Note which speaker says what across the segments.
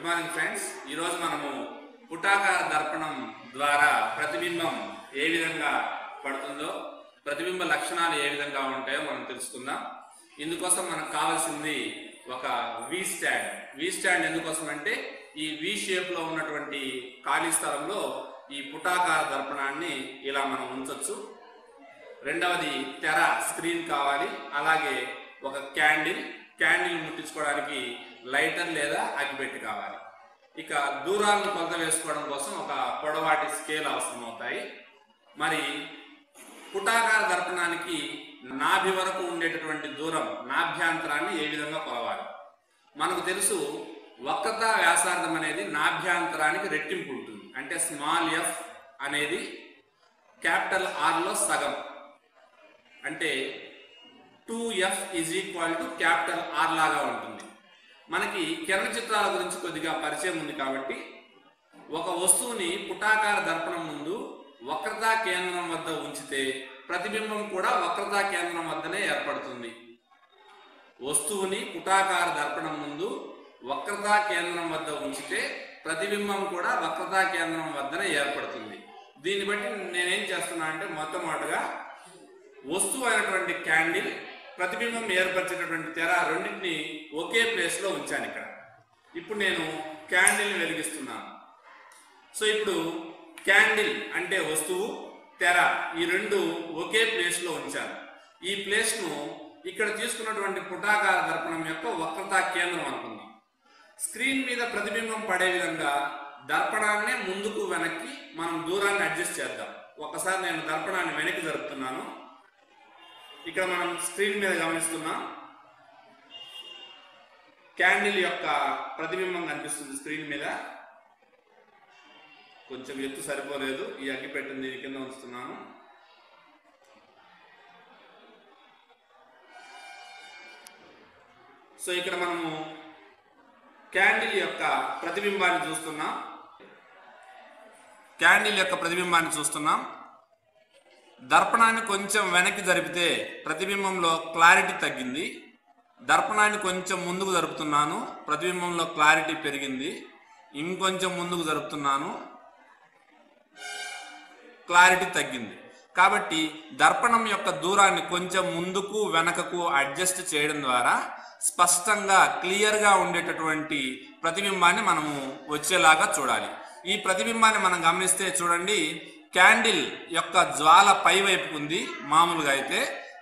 Speaker 1: Morning friends, ఈరోజు మనము పుటాకార దర్పణం ద్వారా ప్రతిబింబం ఏ విధంగా పడుతుందో, ప్రతిబింబ లక్షణాలు ఏ విధంగా ఉంటాయో మనం తెలుసుకుందాం. ఇందుకోసం మనకు కావాల్సింది ఒక వి స్టాండ్. వి స్టాండ్ ఎందుకోసం అంటే ఈ వి షేప్లో ఉన్నటువంటి ఖాళీ స్థలంలో ఈ పుటాకార దర్పణాన్ని ఇలా మనం ఉంచవచ్చు. రెండవది తెర, స్క్రీన్ కావాలి. అలాగే ఒక క్యాండిల్ ముట్టించుకోవడానికి లైటర్ లేదా అగ్గిపెట్టి కావాలి. ఇక దూరాలను కొలత వేసుకోవడం కోసం ఒక పొడవాటి స్కేల్ అవసరం అవుతాయి. మరి పుటాకార దర్పణానికి నాభి వరకు ఉండేటటువంటి దూరం, నాభ్యాంతరాన్ని ఏ విధంగా కొలవాలి? మనకు తెలుసు, వక్రత వ్యాసార్థం అనేది నాభ్యాంతరానికి రెట్టింపు ఉంటుంది. అంటే స్మాల్ ఎఫ్ అనేది క్యాపిటల్ ఆర్లో సగం, అంటే 2F = క్యాపిటల్ ఆర్ లాగా ఉంటుంది. మనకి కిరణ చిత్రాల గురించి కొద్దిగా పరిచయం ఉంది కాబట్టి ఒక వస్తువుని పుటాకార దర్పణం ముందు వక్రతా కేంద్రం వద్ద ఉంచితే ప్రతిబింబం కూడా వక్రతా కేంద్రం వద్దనే ఏర్పడుతుంది. వస్తువుని పుటాకార దర్పణం ముందు వక్రతా కేంద్రం వద్ద ఉంచితే ప్రతిబింబం కూడా వక్రతా కేంద్రం వద్దనే ఏర్పడుతుంది. దీన్ని బట్టి నేనేం చేస్తున్నా అంటే మొట్టమొదటిగా వస్తువు అయినటువంటి క్యాండిల్, ప్రతిబింబం ఏర్పరిచేటటువంటి తెర రెండింటిని ఒకే ప్లేస్లో ఉంచాను ఇక్కడ. ఇప్పుడు నేను క్యాండిల్ని వెలిగిస్తున్నాను. సో ఇప్పుడు క్యాండిల్ అంటే వస్తువు, తెర ఈ రెండు ఒకే ప్లేస్లో ఉంచాను. ఈ ప్లేస్ను ఇక్కడ తీసుకున్నటువంటి పుటాకార దర్పణం యొక్క వక్రతా కేంద్రం అనుకుందాం. స్క్రీన్ మీద ప్రతిబింబం పడే విధంగా దర్పణాన్నే ముందుకు వెనక్కి మనం దూరాన్ని అడ్జస్ట్ చేద్దాం. ఒకసారి నేను దర్పణాన్ని వెనక్కి జరుపుతున్నాను. ఇక్కడ మనం స్క్రీన్ మీద గమనిస్తున్నాం, క్యాండిల్ యొక్క ప్రతిబింబం కనిపిస్తుంది స్క్రీన్ మీద. కొంచెం ఎత్తు సరిపోలేదు, ఈ అగ్గి పెట్టింది కింద ఉంచుతున్నాను. సో ఇక్కడ మనము క్యాండిల్ యొక్క ప్రతిబింబాన్ని చూస్తున్నాం. దర్పణాన్ని కొంచెం వెనక్కి జరిపితే ప్రతిబింబంలో క్లారిటీ తగ్గింది. దర్పణాన్ని కొంచెం ముందుకు జరుపుతున్నాను, ప్రతిబింబంలో క్లారిటీ పెరిగింది. ఇంకొంచెం ముందుకు జరుపుతున్నాను, క్లారిటీ తగ్గింది. కాబట్టి దర్పణం యొక్క దూరాన్ని కొంచెం ముందుకు వెనకకు అడ్జస్ట్ చేయడం ద్వారా స్పష్టంగా క్లియర్గా ఉండేటటువంటి ప్రతిబింబాన్ని మనము వచ్చేలాగా చూడాలి. ఈ ప్రతిబింబాన్ని మనం గమనిస్తే చూడండి, క్యాండిల్ యొక్క జ్వాల పై వైపుకు ఉంది. మామూలుగా అయితే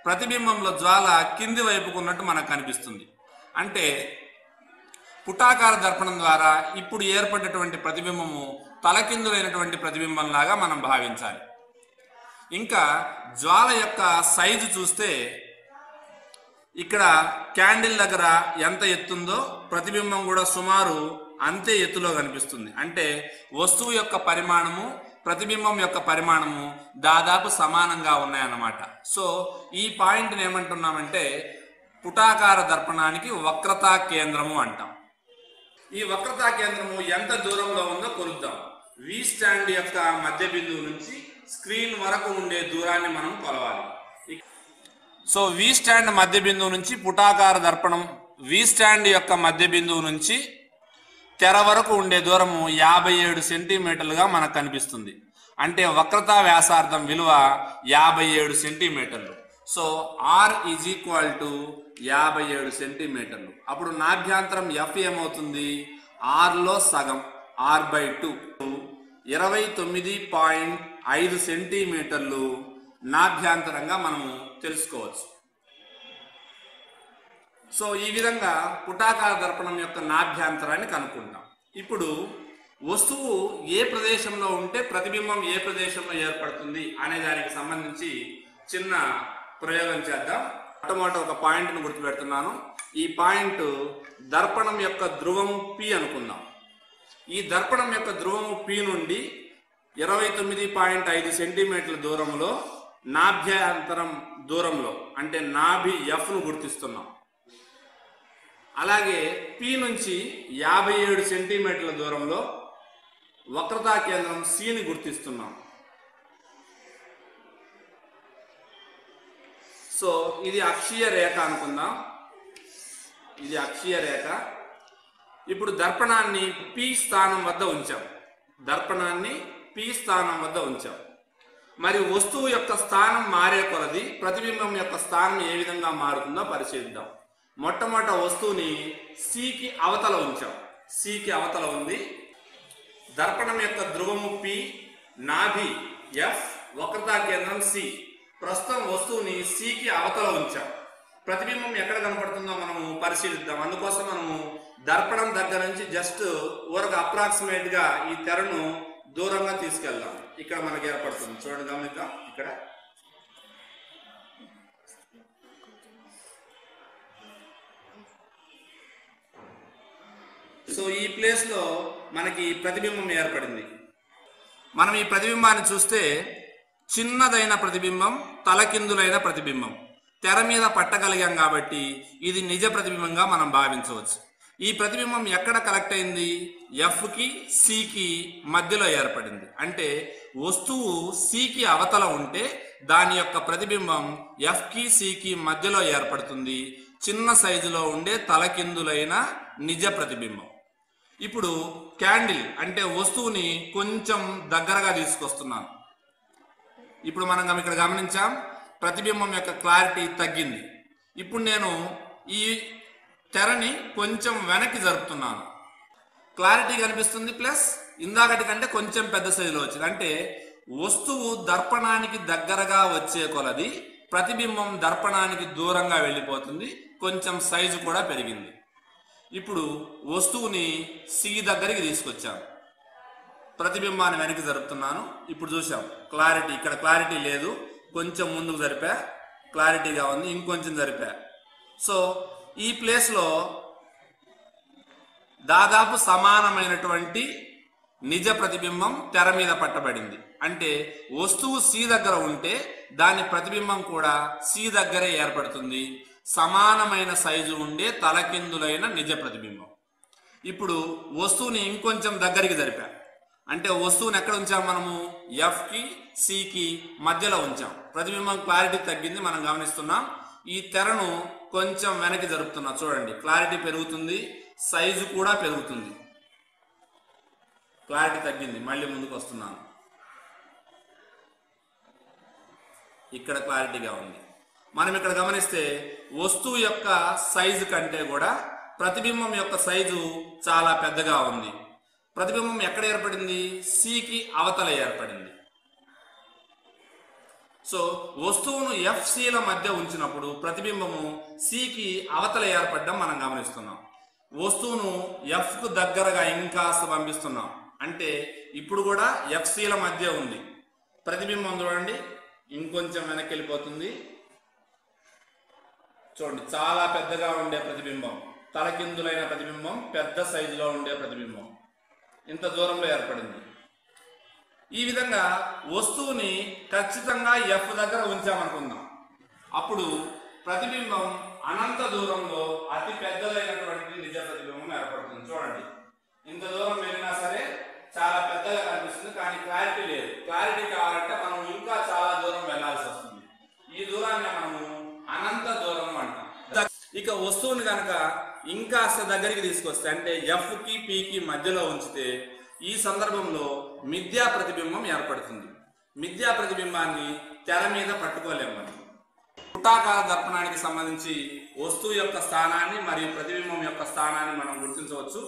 Speaker 1: ప్రతిబింబంలో జ్వాల కింది వైపుకు ఉన్నట్టు మనకు కనిపిస్తుంది. అంటే పుటాకార దర్పణం ద్వారా ఇప్పుడు ఏర్పడేటువంటి ప్రతిబింబము తలకిందులైనటువంటి ప్రతిబింబంలాగా మనం భావించాలి. ఇంకా జ్వాల యొక్క సైజు చూస్తే ఇక్కడ క్యాండిల్ దగ్గర ఎంత ఎత్తుందో ప్రతిబింబం కూడా సుమారు అంతే ఎత్తులో కనిపిస్తుంది. అంటే వస్తువు యొక్క పరిమాణము, ప్రతిబింబం యొక్క పరిమాణము దాదాపు సమానంగా ఉన్నాయన్నమాట. సో ఈ పాయింట్ని ఏమంటున్నామంటే పుటాకార దర్పణానికి వక్రతా కేంద్రము అంటాం. ఈ వక్రతా కేంద్రము ఎంత దూరంలో ఉందో కొలుద్దాం. వి స్టాండ్ యొక్క మధ్య బిందువు నుంచి స్క్రీన్ వరకు ఉండే దూరాన్ని మనం కొలవాలి. సో వి స్టాండ్ మధ్య బిందువు నుంచి పుటాకార దర్పణం, వి స్టాండ్ యొక్క మధ్య బిందువు నుంచి తెర వరకు ఉండే దూరము 57 సెంటీమీటర్లుగా మనకు కనిపిస్తుంది. అంటే వక్రతా వ్యాసార్థం విలువ 57 సెంటీమీటర్లు. సో ఆర్ = 57 సెంటీమీటర్లు. అప్పుడు నాభ్యాంతరం ఎఫ్ ఏమవుతుంది? ఆర్లో సగం, R/2 29.5 సెంటీమీటర్లు నాభ్యాంతరంగా మనము తెలుసుకోవచ్చు. సో ఈ విధంగా పుటాకార దర్పణం యొక్క నాభ్యాంతరాన్ని కనుక్కుంటాం. ఇప్పుడు వస్తువు ఏ ప్రదేశంలో ఉంటే ప్రతిబింబం ఏ ప్రదేశంలో ఏర్పడుతుంది అనే దానికి సంబంధించి చిన్న ప్రయోగం చేద్దాం. మొట్టమొదటి ఒక పాయింట్ను గుర్తుపెడుతున్నాను. ఈ పాయింట్ దర్పణం యొక్క ధ్రువం P అనుకుందాం. ఈ దర్పణం యొక్క ధ్రువం P నుండి 29.5 సెంటీమీటర్ల దూరంలో నాభ్యాంతరం దూరంలో అంటే నాభి Fను గుర్తిస్తున్నాం. అలాగే P నుంచి 57 సెంటీమీటర్ల దూరంలో వక్రతా కేంద్రం Cని గుర్తిస్తున్నాం. సో ఇది అక్షీయ రేఖ అనుకుందాం. ఇది అక్షీయ రేఖ. ఇప్పుడు దర్పణాన్ని P స్థానం వద్ద ఉంచాం. దర్పణాన్ని P స్థానం వద్ద ఉంచాం. మరి వస్తువు యొక్క స్థానం మారే కొలది ప్రతిబింబం యొక్క స్థానం ఏ విధంగా మారుతుందో పరిశీలిద్దాం. మొట్టమొదట వస్తువుని Cకి అవతల ఉంచాం. Cకి అవతల ఉంది. దర్పణం యొక్క ధ్రువము P, నాభి F, వక్రతా కేంద్రం C. ప్రస్తుతం వస్తువుని Cకి అవతల ఉంచాం. ప్రతిబింబం ఎక్కడ కనపడుతుందో మనము పరిశీలిద్దాం. అందుకోసం మనము దర్పణం దగ్గర నుంచి జస్ట్ ఊరకు అప్రాక్సిమేట్ గా ఈ తెరను దూరంగా తీసుకెళ్దాం. ఇక్కడ మనకి ఏర్పడుతుంది. చూడండి, గమనిద్దాం. ఇక్కడ సో ఈ ప్లేస్ లో మనకి ప్రతిబింబం ఏర్పడింది. మనం ఈ ప్రతిబింబాన్ని చూస్తే చిన్నదైన ప్రతిబింబం, తలకిందులైన ప్రతిబింబం తెర మీద పట్టగలిగాం కాబట్టి ఇది నిజ ప్రతిబింబంగా మనం భావించవచ్చు. ఈ ప్రతిబింబం ఎక్కడ కలెక్ట్ అయింది? Fకి Cకి మధ్యలో ఏర్పడింది. అంటే వస్తువు Cకి అవతల ఉంటే దాని యొక్క ప్రతిబింబం Fకి Cకి మధ్యలో ఏర్పడుతుంది. చిన్న సైజులో ఉండే తలకిందులైన నిజ ప్రతిబింబం. ఇప్పుడు క్యాండిల్ అంటే వస్తువుని కొంచెం దగ్గరగా తీసుకొస్తున్నాను. ఇప్పుడు మనం ఇక్కడ గమనించాం, ప్రతిబింబం యొక్క క్లారిటీ తగ్గింది. ఇప్పుడు నేను ఈ తెరని కొంచెం వెనక్కి జరుపుతున్నాను. క్లారిటీ కనిపిస్తుంది, ప్లస్ ఇందాకటి కంటే కొంచెం పెద్ద సైజులో వచ్చింది. అంటే వస్తువు దర్పణానికి దగ్గరగా వచ్చే కొలది ప్రతిబింబం దర్పణానికి దూరంగా వెళ్ళిపోతుంది. కొంచెం సైజు కూడా పెరిగింది. ఇప్పుడు వస్తువుని C దగ్గరికి తీసుకొచ్చాను. ప్రతిబింబాన్ని వెనక్కి జరుపుతున్నాను. ఇప్పుడు చూసాం క్లారిటీ, ఇక్కడ క్లారిటీ లేదు, కొంచెం ముందుకు జరిపా, క్లారిటీగా ఉంది, ఇంకొంచెం జరిపా. సో ఈ ప్లేస్లో దాదాపు సమానమైనటువంటి నిజ ప్రతిబింబం తెర మీద పట్టబడింది. అంటే వస్తువు C దగ్గర ఉంటే దాని ప్రతిబింబం కూడా C దగ్గరే ఏర్పడుతుంది. సమానమైన సైజు ఉండే తలకిందులైన నిజ ప్రతిబింబం. ఇప్పుడు వస్తువుని ఇంకొంచెం దగ్గరికి జరిపా. అంటే వస్తువుని ఎక్కడ ఉంచాం మనము? Fకి Cకి మధ్యలో ఉంచాం. ప్రతిబింబం క్లారిటీ తగ్గింది, మనం గమనిస్తున్నాం. ఈ తెరను కొంచెం వెనక్కి జరుపుతున్నా. చూడండి, క్లారిటీ పెరుగుతుంది, సైజు కూడా పెరుగుతుంది. క్లారిటీ తగ్గింది, మళ్ళీ ముందుకు వస్తున్నాను. ఇక్కడ క్లారిటీగా ఉంది. మనం ఇక్కడ గమనిస్తే వస్తువు యొక్క సైజు కంటే కూడా ప్రతిబింబం యొక్క సైజు చాలా పెద్దగా ఉంది. ప్రతిబింబం ఎక్కడ ఏర్పడింది? Cకి అవతల ఏర్పడింది. సో వస్తువును FCల మధ్య ఉంచినప్పుడు ప్రతిబింబము Cకి అవతల ఏర్పడడం మనం గమనిస్తున్నాం. వస్తువును Fకు దగ్గరగా ఇంకాస్త పంపిస్తున్నాం. అంటే ఇప్పుడు కూడా FCల మధ్య ఉంది. ప్రతిబింబం చూడండి, ఇంకొంచెం వెనక్కి వెళ్ళిపోతుంది. చూడండి, చాలా పెద్దగా ఉండే ప్రతిబింబం, తలకిందులైన ప్రతిబింబం, పెద్ద సైజులో ఉండే ప్రతిబింబం ఇంత దూరంలో ఏర్పడింది. ఈ విధంగా వస్తువుని ఖచ్చితంగా F దగ్గర ఉంచామనుకుందాం. అప్పుడు ప్రతిబింబం అనంత దూరంలో అతి పెద్దదైనటువంటి నిజ ప్రతిబింబం ఏర్పడుతుంది. చూడండి, ఇంత దూరం వెళ్ళినా సరే చాలా పెద్దగా కనిపిస్తుంది, కానీ క్లారిటీ లేదు. క్లారిటీ కావాలంటే మనం ఇంకా చాలా దూరం వెళ్ళాల్సి వస్తుంది. ఈ దూరాన్ని మనము అనంత దూరం అంటాం. ఇక వస్తువుని కనుక ఇంకాస్త దగ్గరికి తీసుకొస్తే, అంటే Fకి Pకి మధ్యలో ఉంచితే ఈ సందర్భంలో మిథ్యా ప్రతిబింబం ఏర్పడుతుంది. మిథ్యా ప్రతిబింబాన్ని తెర మీద పట్టుకోలేము. మనం పుటాకార దర్పణానికి సంబంధించి వస్తువు యొక్క స్థానాన్ని మరియు ప్రతిబింబం యొక్క స్థానాన్ని మనం గుర్తించవచ్చు.